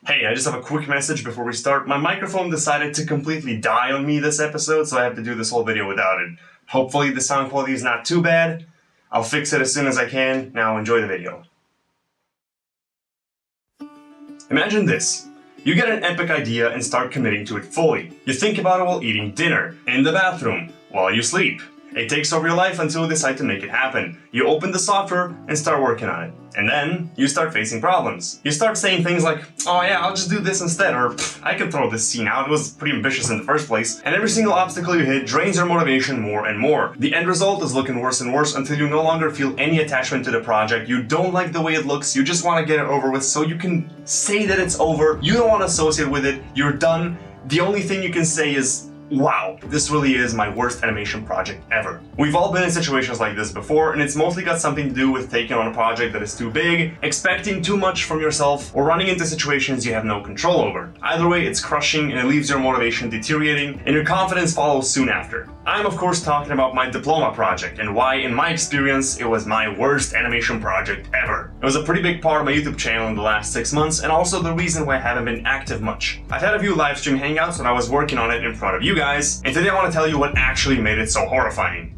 Hey, I just have a quick message before we start. My microphone decided to completely die on me this episode, so I have to do this whole video without it. Hopefully the sound quality is not too bad. I'll fix it as soon as I can. Now enjoy the video. Imagine this. You get an epic idea and start committing to it fully. You think about it while eating dinner, in the bathroom, while you sleep. It takes over your life until you decide to make it happen. You open the software and start working on it. And then, you start facing problems. You start saying things like, oh yeah, I'll just do this instead, or I can throw this scene out, it was pretty ambitious in the first place. And every single obstacle you hit drains your motivation more and more. The end result is looking worse and worse until you no longer feel any attachment to the project. You don't like the way it looks, you just want to get it over with so you can say that it's over. You don't want to associate with it, you're done. The only thing you can say is, wow, this really is my worst animation project ever. We've all been in situations like this before, and it's mostly got something to do with taking on a project that is too big, expecting too much from yourself, or running into situations you have no control over. Either way, it's crushing and it leaves your motivation deteriorating, and your confidence follows soon after. I'm of course talking about my diploma project, and why, in my experience, it was my worst animation project ever. It was a pretty big part of my YouTube channel in the last 6 months, and also the reason why I haven't been active much. I've had a few live stream hangouts when I was working on it in front of you guys, and today I want to tell you what actually made it so horrifying.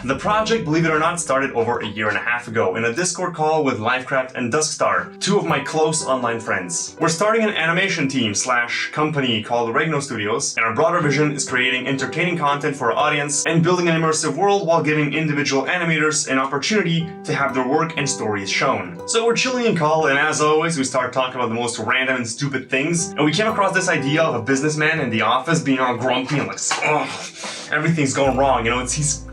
The project, believe it or not, started over a year and a half ago in a Discord call with Livecraft and Duskstar, two of my close online friends. We're starting an animation team / company called Regno Studios, and our broader vision is creating entertaining content for our audience and building an immersive world while giving individual animators an opportunity to have their work and stories shown. So we're chilling in call, and as always, we start talking about the most random and stupid things, and we came across this idea of a businessman in the office being all grumpy and like, oh, everything's going wrong, you know, he's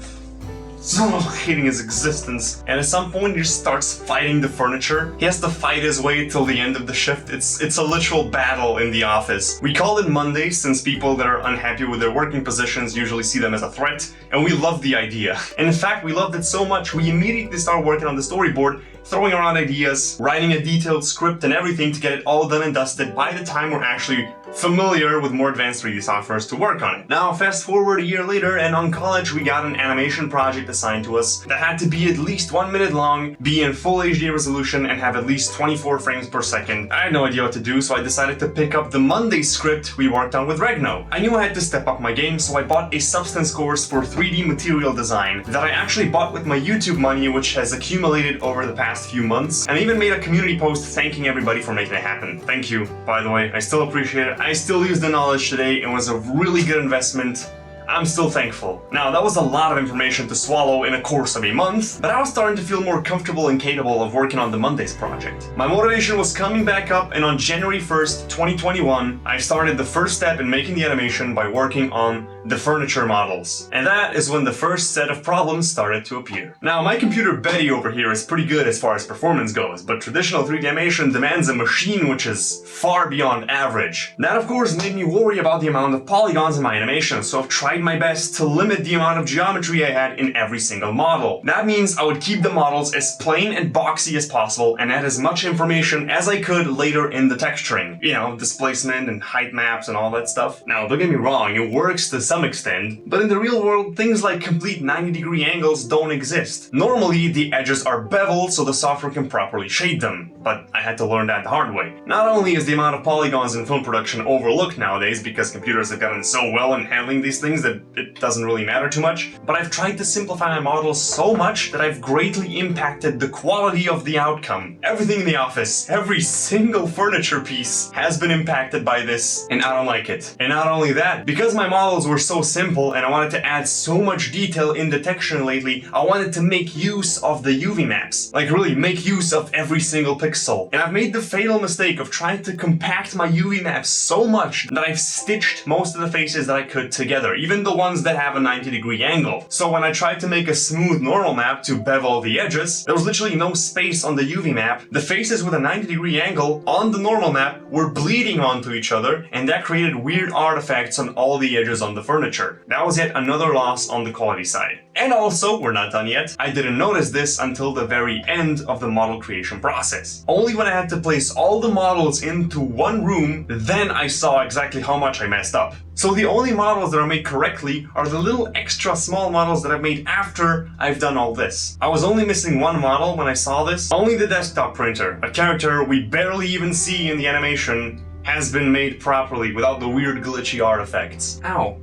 so hating his existence, and at some point he just starts fighting the furniture. He has to fight his way till the end of the shift. It's a literal battle in the office. We call it Mondays since people that are unhappy with their working positions usually see them as a threat, and we love the idea. And in fact, we loved it so much we immediately start working on the storyboard, throwing around ideas, writing a detailed script and everything to get it all done and dusted by the time we're actually familiar with more advanced 3D softwares to work on it. Now, fast forward a year later, and on college we got an animation project assigned to us that had to be at least 1 minute long, be in full HD resolution, and have at least 24 frames per second. I had no idea what to do, so I decided to pick up the Monday script we worked on with Regno. I knew I had to step up my game, so I bought a substance course for 3D material design that I actually bought with my YouTube money, which has accumulated over the past few months, and I even made a community post thanking everybody for making it happen. Thank you, by the way. I still appreciate it. I still use the knowledge today. It was a really good investment. I'm still thankful. Now, that was a lot of information to swallow in a course of a month, but I was starting to feel more comfortable and capable of working on the Mondays project. My motivation was coming back up, and on January 1st, 2021, I started the first step in making the animation by working on the furniture models. And that is when the first set of problems started to appear. Now, my computer Betty over here is pretty good as far as performance goes, but traditional 3D animation demands a machine which is far beyond average. That, of course, made me worry about the amount of polygons in my animation, so I've tried my best to limit the amount of geometry I had in every single model. That means I would keep the models as plain and boxy as possible and add as much information as I could later in the texturing. You know, displacement and height maps and all that stuff. Now, don't get me wrong, it works to some extent, but in the real world, things like complete 90-degree angles don't exist. Normally, the edges are beveled so the software can properly shade them, but I had to learn that the hard way. Not only is the amount of polygons in film production overlooked nowadays because computers have gotten so well in handling these things that it doesn't really matter too much, but I've tried to simplify my models so much that I've greatly impacted the quality of the outcome. Everything in the office, every single furniture piece has been impacted by this, and I don't like it. And not only that, because my models were so simple and I wanted to add so much detail in the texturing lately, I wanted to make use of the UV maps. Like really make use of every single pixel. And I've made the fatal mistake of trying to compact my UV maps so much that I've stitched most of the faces that I could together, even the ones that have a 90-degree angle. So when I tried to make a smooth normal map to bevel the edges, there was literally no space on the UV map. The faces with a 90-degree angle on the normal map were bleeding onto each other, and that created weird artifacts on all the edges on the furniture. That was yet another loss on the quality side. And also, we're not done yet, I didn't notice this until the very end of the model creation process. Only when I had to place all the models into one room, then I saw exactly how much I messed up. So the only models that are made correctly are the little extra small models that I've made after I've done all this. I was only missing one model when I saw this, only the desktop printer, a character we barely even see in the animation, has been made properly without the weird glitchy artifacts. Ow.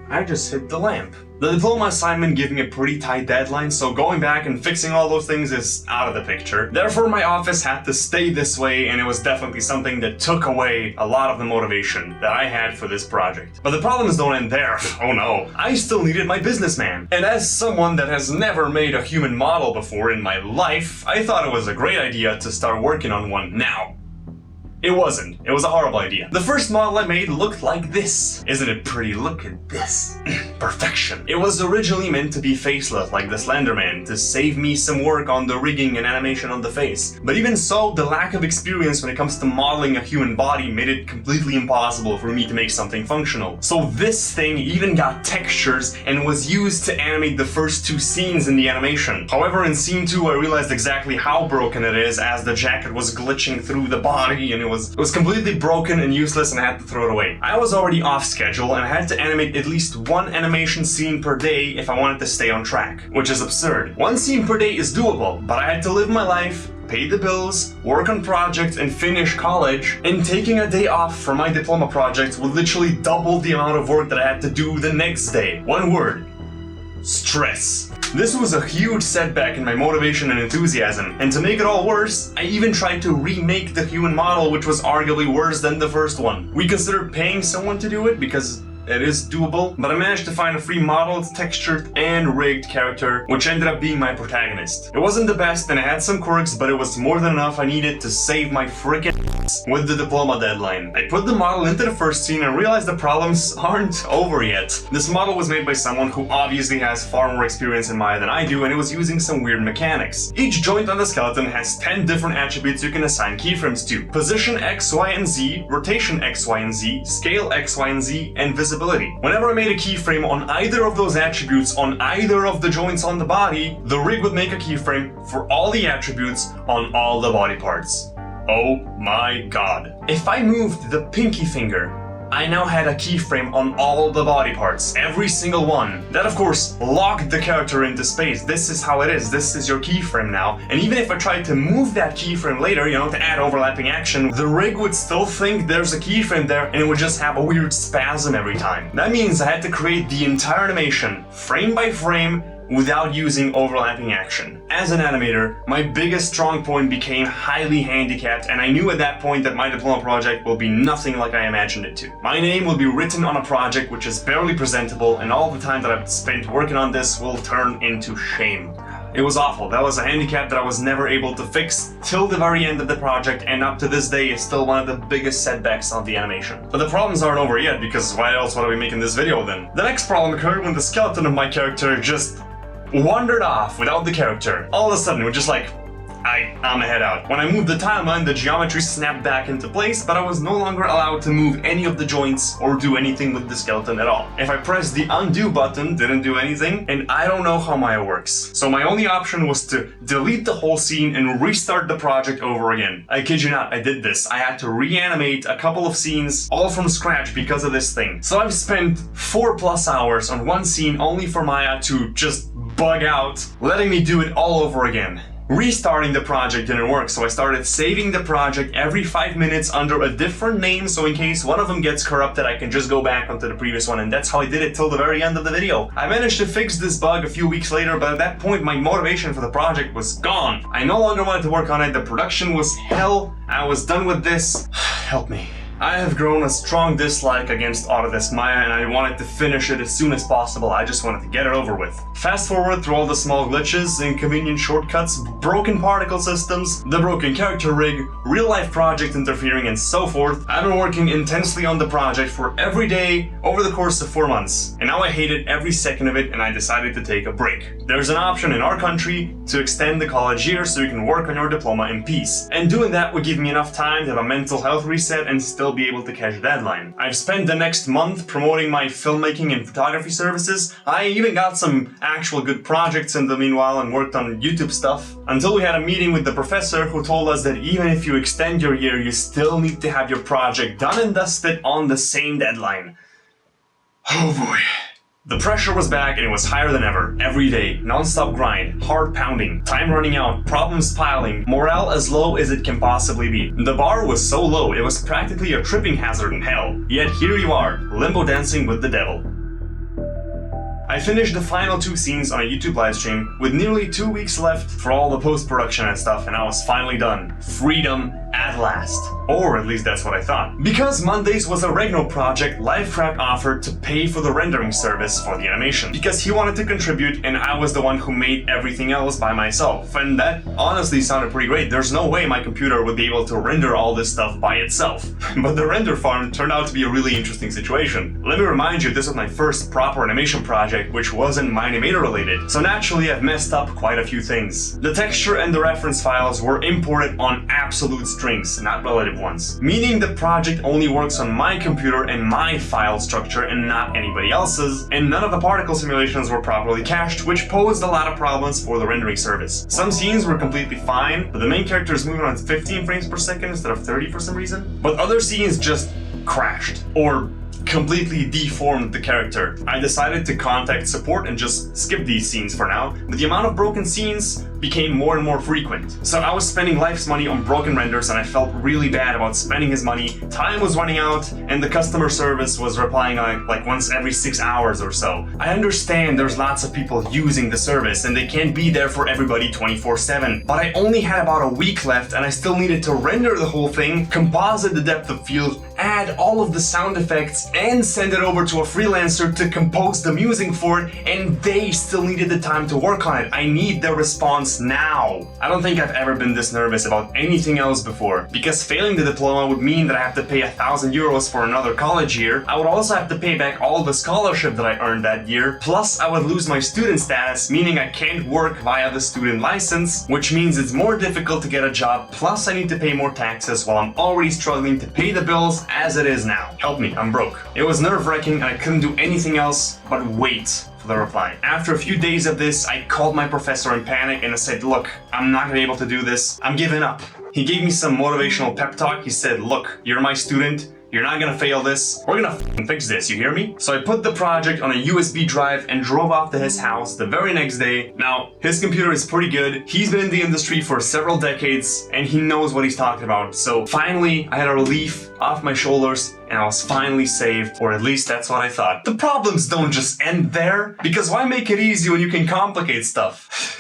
I just hit the lamp. The diploma assignment gave me a pretty tight deadline, so going back and fixing all those things is out of the picture. Therefore, my office had to stay this way, and it was definitely something that took away a lot of the motivation that I had for this project. But the problems don't end there. Oh no. I still needed my businessman. And as someone that has never made a human model before in my life, I thought it was a great idea to start working on one now. It wasn't. It was a horrible idea. The first model I made looked like this. Isn't it pretty? Look at this. Perfection. It was originally meant to be faceless, like the Slender Man, to save me some work on the rigging and animation on the face. But even so, the lack of experience when it comes to modeling a human body made it completely impossible for me to make something functional. So this thing even got textures and was used to animate the first 2 scenes in the animation. However, in scene 2 I realized exactly how broken it is, as the jacket was glitching through the body and it was completely broken and useless, and I had to throw it away. I was already off schedule and I had to animate at least 1 animation scene per day if I wanted to stay on track, which is absurd. 1 scene per day is doable, but I had to live my life, pay the bills, work on projects, and finish college, and taking a day off for my diploma project would literally double the amount of work that I had to do the next day. One word: stress. This was a huge setback in my motivation and enthusiasm, and to make it all worse, I even tried to remake the human model, which was arguably worse than the first one. We considered paying someone to do it because it is doable, but I managed to find a free modeled, textured, and rigged character, which ended up being my protagonist. It wasn't the best and it had some quirks, but it was more than enough I needed to save my frickin' ass with the diploma deadline. I put the model into the first scene and realized the problems aren't over yet. This model was made by someone who obviously has far more experience in Maya than I do, and it was using some weird mechanics. Each joint on the skeleton has 10 different attributes you can assign keyframes to: position X, Y, and Z, rotation X, Y, and Z, scale X, Y, and Z, and visibility. Whenever I made a keyframe on either of those attributes on either of the joints on the body, the rig would make a keyframe for all the attributes on all the body parts. Oh my god. If I moved the pinky finger, I now had a keyframe on all the body parts, every single one. That of course locked the character into space. This is how it is, this is your keyframe now. And even if I tried to move that keyframe later, to add overlapping action, the rig would still think there's a keyframe there and it would just have a weird spasm every time. That means I had to create the entire animation, frame by frame, without using overlapping action. As an animator, my biggest strong point became highly handicapped, and I knew at that point that my diploma project will be nothing like I imagined it to. My name will be written on a project which is barely presentable, and all the time that I've spent working on this will turn into shame. It was awful. That was a handicap that I was never able to fix till the very end of the project, and up to this day is still one of the biggest setbacks of the animation. But the problems aren't over yet, because why else would I be making this video then? The next problem occurred when the skeleton of my character just wandered off without the character. All of a sudden, it was just like, I'm head out. When I moved the timeline, the geometry snapped back into place, but I was no longer allowed to move any of the joints or do anything with the skeleton at all. If I pressed the undo button, didn't do anything, and I don't know how Maya works. So my only option was to delete the whole scene and restart the project over again. I kid you not, I did this. I had to reanimate a couple of scenes, all from scratch because of this thing. So I've spent 4+ hours on one scene only for Maya to just bug out, letting me do it all over again. Restarting the project didn't work, so I started saving the project every 5 minutes under a different name, so in case one of them gets corrupted, I can just go back onto the previous one, and that's how I did it till the very end of the video. I managed to fix this bug a few weeks later, but at that point my motivation for the project was gone. I no longer wanted to work on it, the production was hell, I was done with this. Help me. I have grown a strong dislike against Autodesk Maya, and I wanted to finish it as soon as possible. I just wanted to get it over with. Fast forward through all the small glitches, inconvenient shortcuts, broken particle systems, the broken character rig, real-life project interfering, and so forth. I've been working intensely on the project for every day over the course of 4 months, and now I hated every second of it, and I decided to take a break. There's an option in our country to extend the college year so you can work on your diploma in peace, and doing that would give me enough time to have a mental health reset and still be able to catch a deadline. I've spent the next month promoting my filmmaking and photography services. I even got some actual good projects in the meanwhile and worked on YouTube stuff, until we had a meeting with the professor who told us that even if you extend your year, you still need to have your project done and dusted on the same deadline. Oh boy. The pressure was back and it was higher than ever. Every day, non-stop grind, heart pounding, time running out, problems piling, morale as low as it can possibly be. The bar was so low it was practically a tripping hazard in hell. Yet here you are, limbo dancing with the devil. I finished the final 2 scenes on a YouTube livestream with nearly 2 weeks left for all the post-production and stuff, and I was finally done. Freedom at last. Or at least that's what I thought. Because Mondays was a Regno project, Livecraft offered to pay for the rendering service for the animation. Because he wanted to contribute and I was the one who made everything else by myself. And that honestly sounded pretty great. There's no way my computer would be able to render all this stuff by itself. But the render farm turned out to be a really interesting situation. Let me remind you, this was my first proper animation project, which wasn't Minimator related. So naturally I've messed up quite a few things. The texture and the reference files were imported on absolute strings, not relative ones. Meaning the project only works on my computer and my file structure and not anybody else's, and none of the particle simulations were properly cached, which posed a lot of problems for the rendering service. Some scenes were completely fine, but the main character is moving on 15 frames per second instead of 30 for some reason. But other scenes just crashed, or completely deformed the character. I decided to contact support and just skip these scenes for now, but the amount of broken scenes became more and more frequent. So I was spending life's money on broken renders and I felt really bad about spending his money. Time was running out and the customer service was replying like once every 6 hours or so. I understand there's lots of people using the service and they can't be there for everybody 24/7, but I only had about a week left and I still needed to render the whole thing, composite the depth of field, add all of the sound effects, and send it over to a freelancer to compose the music for it, and they still needed the time to work on it. I need their response now. I don't think I've ever been this nervous about anything else before, because failing the diploma would mean that I have to pay 1,000 euros for another college year. I would also have to pay back all the scholarship that I earned that year, plus I would lose my student status, meaning I can't work via the student license, which means it's more difficult to get a job, plus I need to pay more taxes while I'm already struggling to pay the bills as it is now. Help me, I'm broke. It was nerve-wracking and I couldn't do anything else but wait for the reply. After a few days of this, I called my professor in panic and I said, look, I'm not gonna be able to do this. I'm giving up. He gave me some motivational pep talk. He said, look, you're my student. You're not gonna fail this. We're gonna fix this, you hear me? So I put the project on a USB drive and drove off to his house the very next day. Now, his computer is pretty good. He's been in the industry for several decades and he knows what he's talking about. So finally, I had a relief off my shoulders and I was finally saved, or at least that's what I thought. The problems don't just end there, because why make it easy when you can complicate stuff?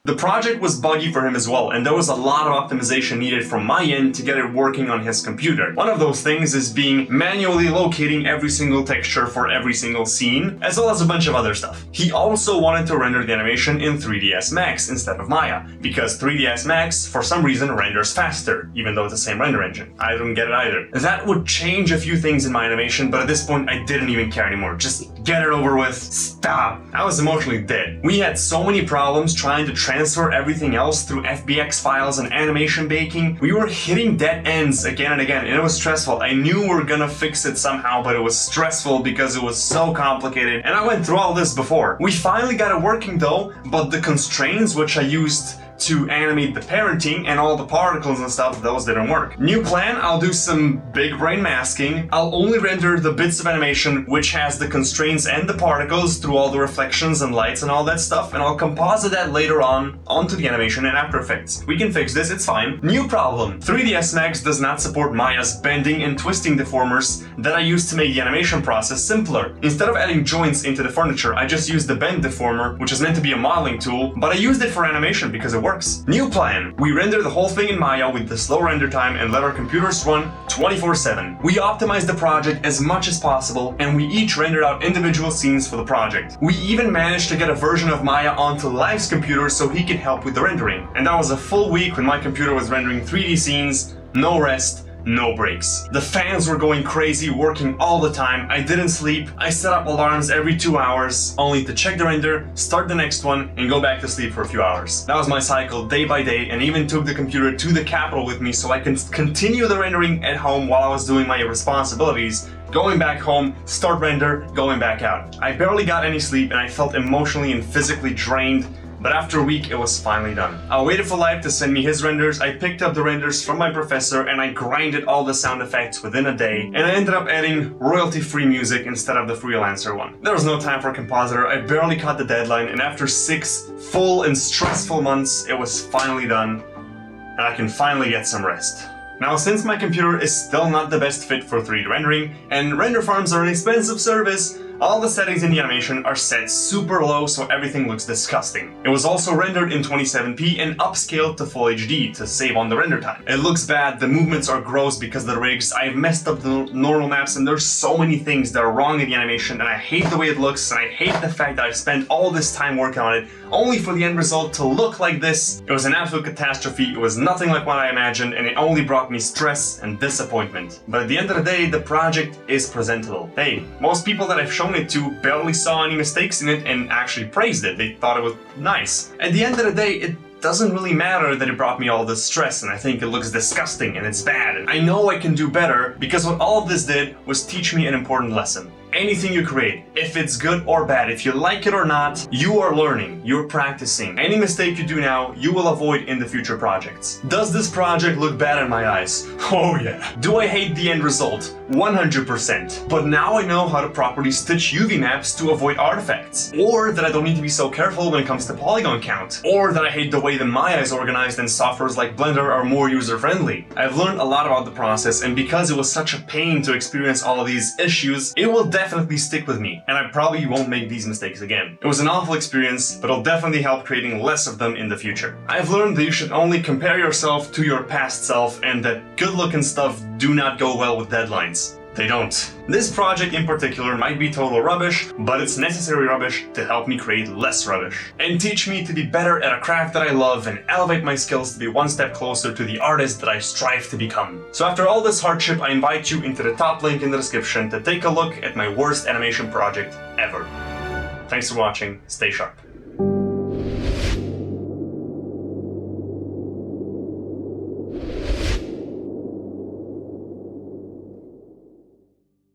The project was buggy for him as well, and there was a lot of optimization needed from my end to get it working on his computer. One of those things is being manually locating every single texture for every single scene, as well as a bunch of other stuff. He also wanted to render the animation in 3ds Max instead of Maya, because 3ds Max, for some reason, renders faster, even though it's the same render engine. I don't get it either. That would change a few things in my animation, but at this point, I didn't even care anymore. Just get it over with. Stop. I was emotionally dead. We had so many problems trying to transfer everything else through FBX files and animation baking. We were hitting dead ends again and again, and it was stressful. I knew we were gonna fix it somehow, but it was stressful because it was so complicated, and I went through all this before. We finally got it working though, but the constraints which I used to animate the parenting and all the particles and stuff, those didn't work. New plan, I'll do some big brain masking. I'll only render the bits of animation which has the constraints and the particles through all the reflections and lights and all that stuff, and I'll composite that later on onto the animation in After Effects. We can fix this, it's fine. New problem. 3ds Max does not support Maya's bending and twisting deformers that I used to make the animation process simpler. Instead of adding joints into the furniture, I just used the bend deformer, which is meant to be a modeling tool, but I used it for animation because it works. New plan. We render the whole thing in Maya with the slow render time and let our computers run 24/7. We optimized the project as much as possible, and we each rendered out individual scenes for the project. We even managed to get a version of Maya onto Live's computer so he could help with the rendering. And that was a full week when my computer was rendering 3D scenes, no rest, no breaks. The fans were going crazy, working all the time. I didn't sleep. I set up alarms every 2 hours, only to check the render, start the next one, and go back to sleep for a few hours. That was my cycle day by day, and even took the computer to the capital with me so I can continue the rendering at home while I was doing my responsibilities, going back home, start render, going back out. I barely got any sleep, and I felt emotionally and physically drained But after a week, it was finally done. I waited for Live to send me his renders, I picked up the renders from my professor, and I grinded all the sound effects within a day, and I ended up adding royalty-free music instead of the freelancer one. There was no time for a compositor, I barely caught the deadline, and after 6 full and stressful months, it was finally done, and I can finally get some rest. Now, since my computer is still not the best fit for 3D rendering, and render farms are an expensive service, all the settings in the animation are set super low so everything looks disgusting. It was also rendered in 27p and upscaled to Full HD to save on the render time. It looks bad, the movements are gross because of the rigs, I've messed up the normal maps, and there's so many things that are wrong in the animation, and I hate the way it looks, and I hate the fact that I've spent all this time working on it only for the end result to look like this. It was an absolute catastrophe, it was nothing like what I imagined, and it only brought me stress and disappointment. But at the end of the day, the project is presentable. Hey, most people that I've shown it to barely saw any mistakes in it and actually praised it. They thought it was nice. At the end of the day, it doesn't really matter that it brought me all this stress and I think it looks disgusting and it's bad. And I know I can do better because what all of this did was teach me an important lesson. Anything you create, if it's good or bad, if you like it or not, you are learning, you're practicing. Any mistake you do now, you will avoid in the future projects. Does this project look bad in my eyes? Oh yeah. Do I hate the end result? 100%. But now I know how to properly stitch UV maps to avoid artifacts. Or that I don't need to be so careful when it comes to polygon count. Or that I hate the way the Maya is organized and softwares like Blender are more user-friendly. I've learned a lot about the process, and because it was such a pain to experience all of these issues, it will definitely stick with me, and I probably won't make these mistakes again. It was an awful experience, but it'll definitely help creating less of them in the future. I've learned that you should only compare yourself to your past self, and that good look and stuff do not go well with deadlines. They don't. This project in particular might be total rubbish, but it's necessary rubbish to help me create less rubbish. And teach me to be better at a craft that I love and elevate my skills to be one step closer to the artist that I strive to become. So after all this hardship, I invite you into the top link in the description to take a look at my worst animation project ever. Thanks for watching, stay sharp.